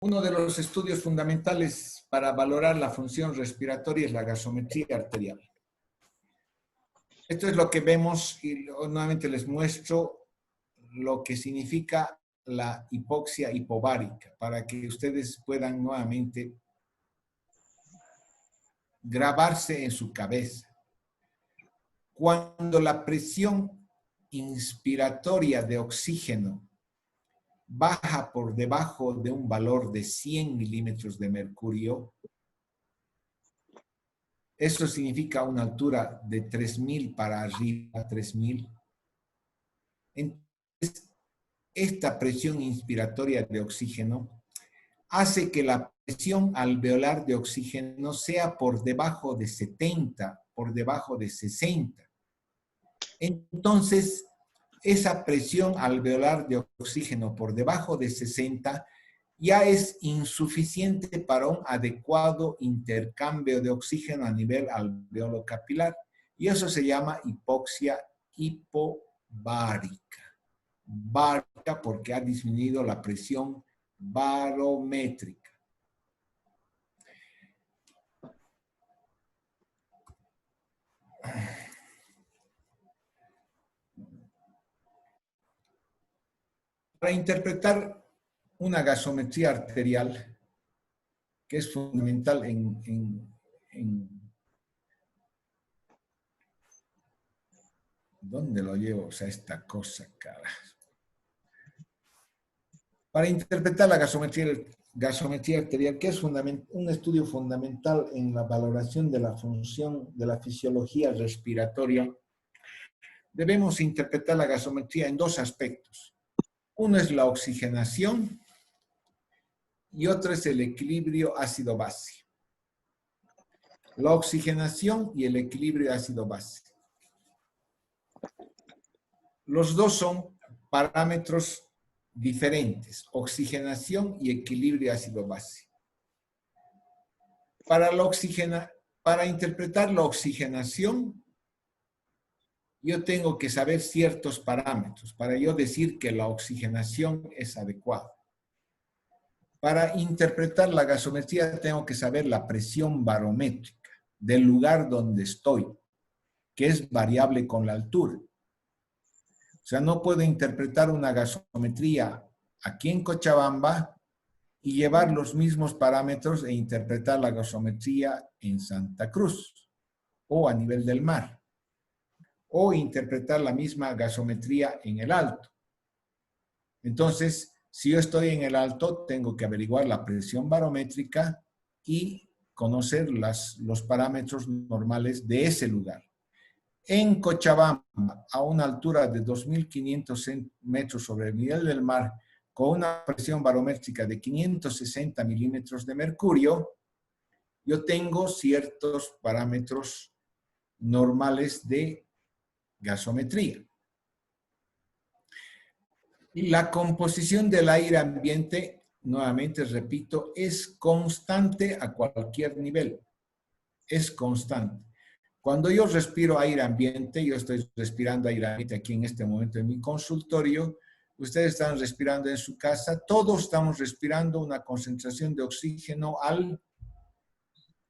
Uno de los estudios fundamentales para valorar la función respiratoria es la gasometría arterial. Esto es lo que vemos y nuevamente les muestro lo que significa la hipoxia hipovárica para que ustedes puedan nuevamente grabarse en su cabeza. Cuando la presión inspiratoria de oxígeno baja por debajo de un valor de 100 milímetros de mercurio, eso significa una altura de 3000 para arriba, 3000. Entonces, esta presión inspiratoria de oxígeno hace que la presión alveolar de oxígeno sea por debajo de 70, por debajo de 60. Entonces, esa presión alveolar de oxígeno por debajo de 60 ya es insuficiente para un adecuado intercambio de oxígeno a nivel alveolo capilar. Y eso se llama hipoxia hipovárica. Várica porque ha disminuido la presión barométrica. Para interpretar una gasometría arterial, que es fundamental ¿dónde lo llevo? O sea, esta cosa, cara. Para interpretar la gasometría arterial, que es un estudio fundamental en la valoración de la función de la fisiología respiratoria, debemos interpretar la gasometría en dos aspectos. Uno es la oxigenación y otro es el equilibrio ácido-base. La oxigenación y el equilibrio ácido-base. Los dos son parámetros diferentes, oxigenación y equilibrio ácido-base. Para interpretar la oxigenación, yo tengo que saber ciertos parámetros para yo decir que la oxigenación es adecuada. Para interpretar la gasometría tengo que saber la presión barométrica del lugar donde estoy, que es variable con la altura. O sea, no puedo interpretar una gasometría aquí en Cochabamba y llevar los mismos parámetros e interpretar la gasometría en Santa Cruz o a nivel del mar. O interpretar la misma gasometría en el Alto. Entonces, si yo estoy en el Alto, tengo que averiguar la presión barométrica y conocer los parámetros normales de ese lugar. En Cochabamba, a una altura de 2500 metros sobre el nivel del mar, con una presión barométrica de 560 milímetros de mercurio, yo tengo ciertos parámetros normales de gasometría. Y la composición del aire ambiente, nuevamente repito, es constante a cualquier nivel. Es constante. Cuando yo respiro aire ambiente, yo estoy respirando aire ambiente aquí en este momento en mi consultorio, ustedes están respirando en su casa, todos estamos respirando una concentración de oxígeno al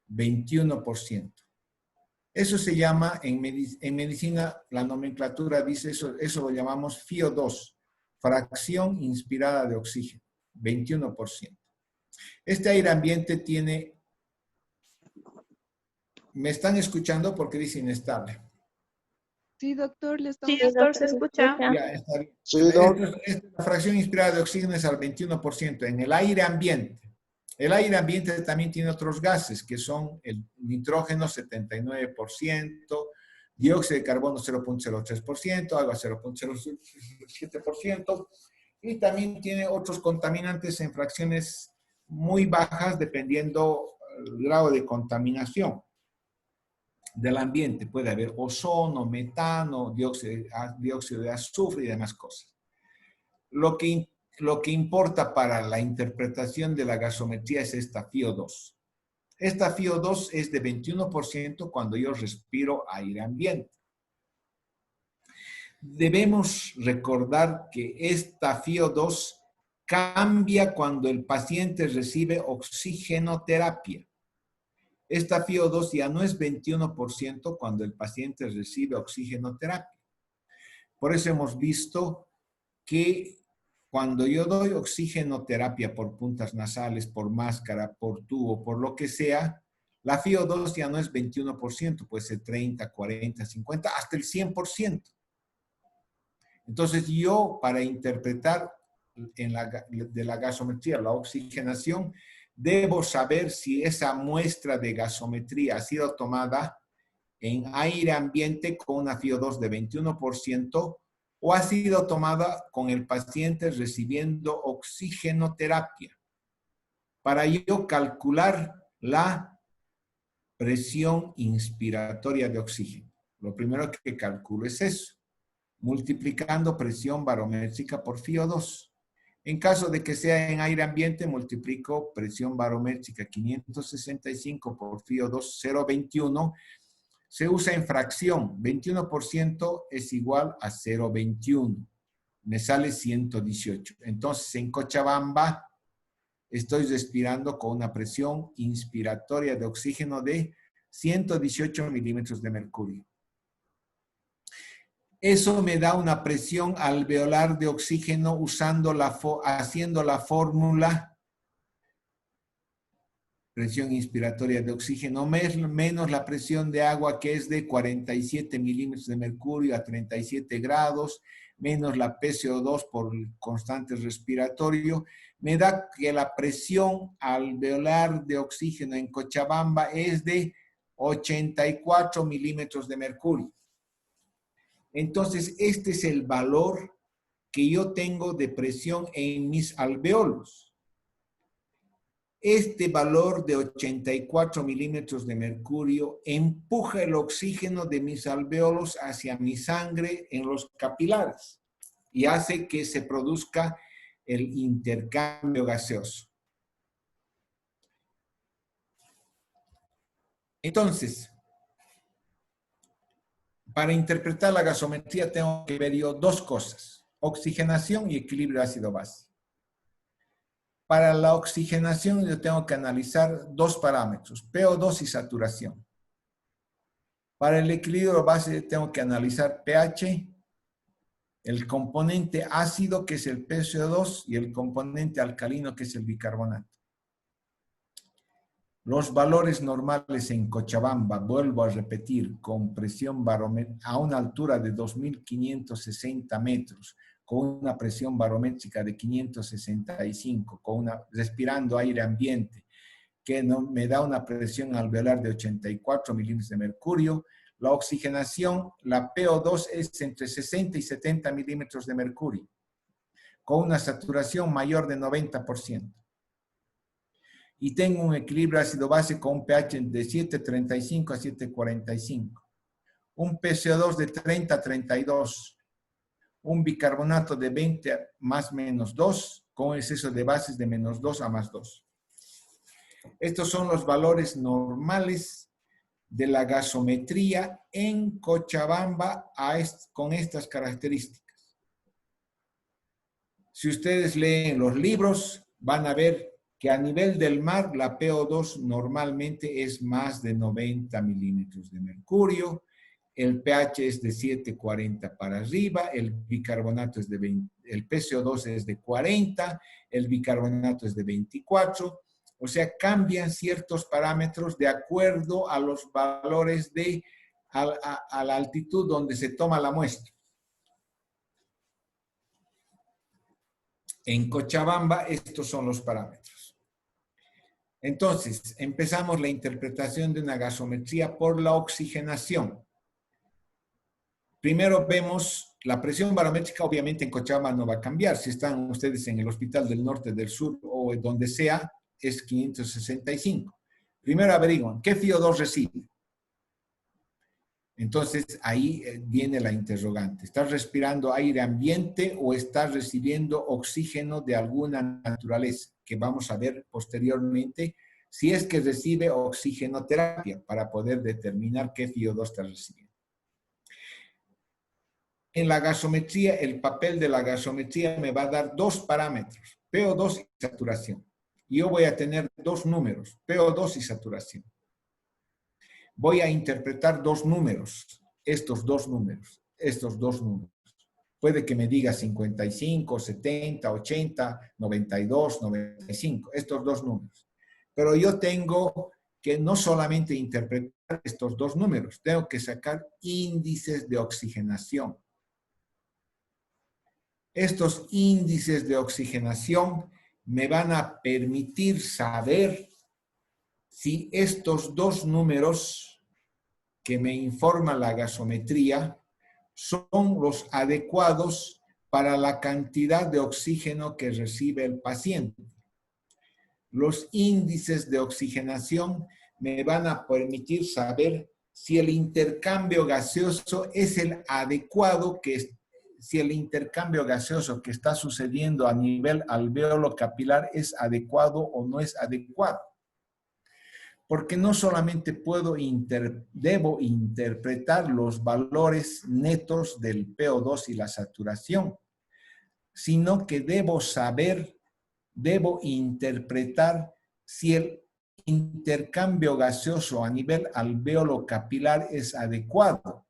21%. Eso se llama, en medicina, la nomenclatura dice eso lo llamamos FiO2, fracción inspirada de oxígeno, 21%. Este aire ambiente tiene... ¿Me están escuchando? Porque dice inestable. Sí, doctor, le estamos... Sí, doctor, se escucha. Ya, está bien. Sí, doctor. La fracción inspirada de oxígeno es al 21% en el aire ambiente. El aire ambiente también tiene otros gases, que son el nitrógeno 79%, dióxido de carbono 0.03%, agua 0.07%, y también tiene otros contaminantes en fracciones muy bajas dependiendo del grado de contaminación del ambiente. Puede haber ozono, metano, dióxido de azufre y demás cosas. Lo que importa para la interpretación de la gasometría es esta FiO2. Esta FiO2 es de 21% cuando yo respiro aire ambiente. Debemos recordar que esta FiO2 cambia cuando el paciente recibe oxigenoterapia. Esta FiO2 ya no es 21% cuando el paciente recibe oxigenoterapia. Por eso hemos visto que cuando yo doy oxigenoterapia por puntas nasales, por máscara, por tubo, por lo que sea, la FiO2 ya no es 21%, puede ser 30, 40, 50, hasta el 100%. Entonces yo, para interpretar de la gasometría, la oxigenación, debo saber si esa muestra de gasometría ha sido tomada en aire ambiente con una FiO2 de 21% o ha sido tomada con el paciente recibiendo oxigenoterapia. Para yo calcular la presión inspiratoria de oxígeno. Lo primero que calculo es eso, multiplicando presión barométrica por FiO2. En caso de que sea en aire ambiente, multiplico presión barométrica 565 por FiO2 0,21. Se usa en fracción. 21% es igual a 0,21. Me sale 118. Entonces, en Cochabamba estoy respirando con una presión inspiratoria de oxígeno de 118 milímetros de mercurio. Eso me da una presión alveolar de oxígeno haciendo la fórmula presión inspiratoria de oxígeno menos la presión de agua, que es de 47 milímetros de mercurio a 37 grados, menos la PCO2 por el constante respiratorio, me da que la presión alveolar de oxígeno en Cochabamba es de 84 milímetros de mercurio. Entonces, este es el valor que yo tengo de presión en mis alveolos. Este valor de 84 milímetros de mercurio empuja el oxígeno de mis alveolos hacia mi sangre en los capilares y hace que se produzca el intercambio gaseoso. Entonces, para interpretar la gasometría tengo que ver yo dos cosas: oxigenación y equilibrio ácido-base. Para la oxigenación yo tengo que analizar dos parámetros, PO2 y saturación. Para el equilibrio base tengo que analizar pH, el componente ácido, que es el PCO2, y el componente alcalino, que es el bicarbonato. Los valores normales en Cochabamba, vuelvo a repetir, con presión barométrica a una altura de 2.560 metros, con una presión barométrica de 565, respirando aire ambiente, que me da una presión alveolar de 84 milímetros de mercurio. La oxigenación, la PO2 es entre 60 y 70 milímetros de mercurio, con una saturación mayor de 90%. Y tengo un equilibrio ácido-base con un pH de 7.35 a 7.45. Un PCO2 de 30 a 32. Un bicarbonato de 20 más menos 2, con exceso de bases de menos 2 a más 2. Estos son los valores normales de la gasometría en Cochabamba con estas características. Si ustedes leen los libros, van a ver que a nivel del mar la PO2 normalmente es más de 90 milímetros de mercurio, el pH es de 7.40 para arriba, el bicarbonato es de 20, el PCO2 es de 40, el bicarbonato es de 24, o sea, cambian ciertos parámetros de acuerdo a los valores a la altitud donde se toma la muestra. En Cochabamba estos son los parámetros. Entonces, empezamos la interpretación de una gasometría por la oxigenación. Primero vemos la presión barométrica, obviamente en Cochabamba no va a cambiar. Si están ustedes en el Hospital del Norte, del Sur o donde sea, es 565. Primero averiguan, ¿qué FiO2 recibe? Entonces ahí viene la interrogante. ¿Estás respirando aire ambiente o estás recibiendo oxígeno de alguna naturaleza? Que vamos a ver posteriormente si es que recibe oxigenoterapia para poder determinar qué FiO2 está recibiendo. En la gasometría, el papel de la gasometría me va a dar dos parámetros. PO2 y saturación. Y yo voy a tener dos números, PO2 y saturación. Voy a interpretar dos números, estos dos números. Puede que me diga 55, 70, 80, 92, 95, estos dos números. Pero yo tengo que no solamente interpretar estos dos números, tengo que sacar índices de oxigenación. Estos índices de oxigenación me van a permitir saber si estos dos números que me informa la gasometría son los adecuados para la cantidad de oxígeno que recibe el paciente. Los índices de oxigenación me van a permitir saber si el intercambio gaseoso es el adecuado, si el intercambio gaseoso que está sucediendo a nivel alvéolo capilar es adecuado o no es adecuado. Porque no solamente debo interpretar los valores netos del PO2 y la saturación, sino que debo interpretar si el intercambio gaseoso a nivel alvéolo capilar es adecuado.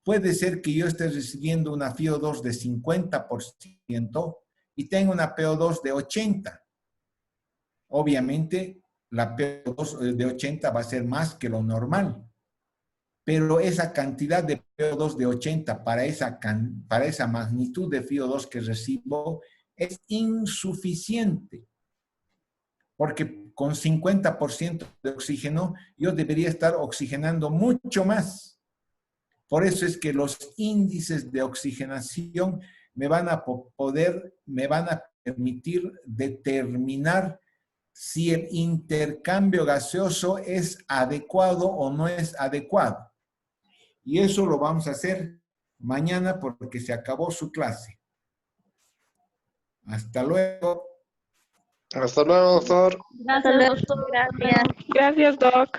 Puede ser que yo esté recibiendo una FiO2 de 50% y tenga una PO2 de 80%. Obviamente, la PO2 de 80 va a ser más que lo normal. Pero esa cantidad de PO2 de 80 para esa magnitud de FiO2 que recibo es insuficiente. Porque con 50% de oxígeno yo debería estar oxigenando mucho más. Por eso es que los índices de oxigenación me van a permitir determinar si el intercambio gaseoso es adecuado o no es adecuado. Y eso lo vamos a hacer mañana porque se acabó su clase. Hasta luego. Hasta luego, doctor. Gracias, doctor. Gracias. Gracias, Doc.